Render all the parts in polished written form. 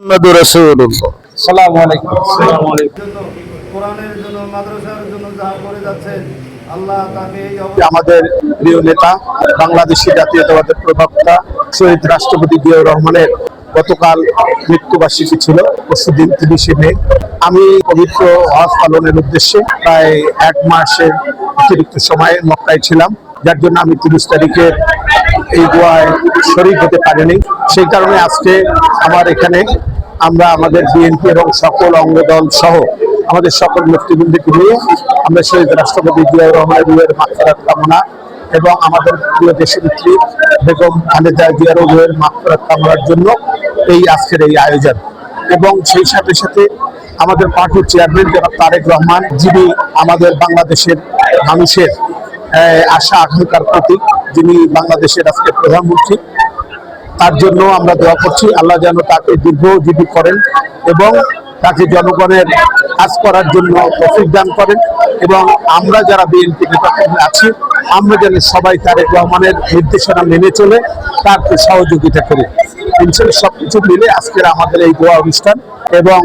মুহাম্মাদুর রাসূলুল্লাহ। আসসালামু আলাইকুম। কোরআনের জন্য মাদ্রাসার জন্য যা করে যাচ্ছেন আল্লাহ তাকে আমাদের প্রিয় নেতা বাংলাদেশি জাতীয়তাবাদের প্রবক্তা শহীদ রাষ্ট্রপতি জিয়াউর রহমানের গতকাল মৃত্যুবার্ষিকী ছিল, পরশুদিন 30শে মে। আমি পবিত্র হজ পালনের উদ্দেশ্যে প্রায় 1 মাসের অতিরিক্ত সময় মক্কায় ছিলাম, যার জন্য আমি 30 তারিখে এই দোয়ায় শরীক হতে পারিনি। সেই কারণে আজকে আমার এখানে আমরা আমাদের বিএনপি এবং সকল অঙ্গদল সহ আমাদের সকল নেতৃবৃন্দকে নিয়ে আমরা শহীদ রাষ্ট্রপতি জিয়াউর রহমানের রুহের মাগফিরাত কামনা এবং আমাদের প্রিয় দেশনেত্রী বেগম খালেদা জিয়ার রুহের মাগফিরাত কামনার জন্য এই আজকের এই আয়োজন। এবং সেই সাথে সাথে আমাদের পার্টির চেয়ারম্যান জনাব তারেক রহমান, যিনি আমাদের বাংলাদেশের মানুষের আশা আকাঙ্ক্ষার প্রতীক, যিনি বাংলাদেশের আজকে প্রধানমন্ত্রী, তার জন্য আমরা দোয়া করছি আল্লাহ যেন তাকে দীর্ঘজীবী করেন এবং তাকে জনগণের কাজ করার জন্য তৌফিক দান করেন। এবং আমরা যারা বিএনপি নেতাকর্মী আছি আমরা যেন সবাই তারেক রহমানের নির্দেশনা মেনে চলে তাকে সহযোগিতা করি। ইনশাআল্লাহ সবকিছু মিলে আজকের আমাদের এই দোয়া অনুষ্ঠান এবং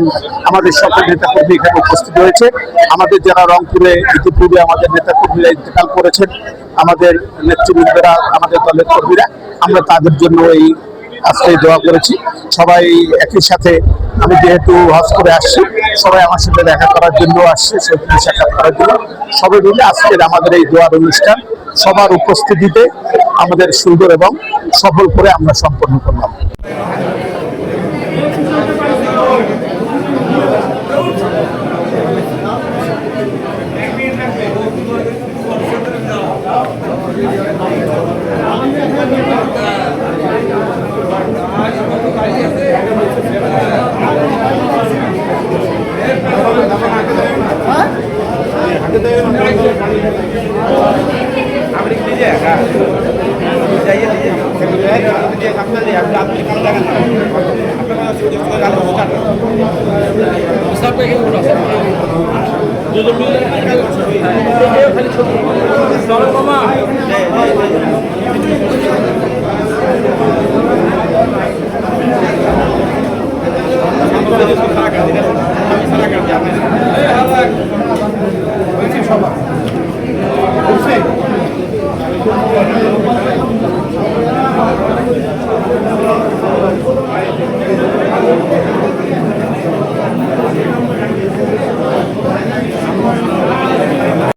আমাদের সকল নেতাকর্মী এখানে উপস্থিত হয়েছে। আমাদের যারা রংপুরে ইতিপূর্বে আমাদের নেতাকর্মীরা ইন্তেকাল করেছেন, আমাদের নেতৃবৃন্দরা, আমাদের দলের কর্মীরা, আমরা তাদের জন্য এই আজকে দোয়া করেছি। সবাই একই সাথে, আমি যেহেতু হজ করে আসছি, সবাই আমার সাথে দেখা করার জন্য আসছে, সেখানে সাক্ষাৎ করার জন্য সবাই মিলে আজকের আমাদের এই দোয়ার অনুষ্ঠান সবার উপস্থিতিতে আমাদের সুন্দর এবং সফল করে আমরা সম্পন্ন করলাম।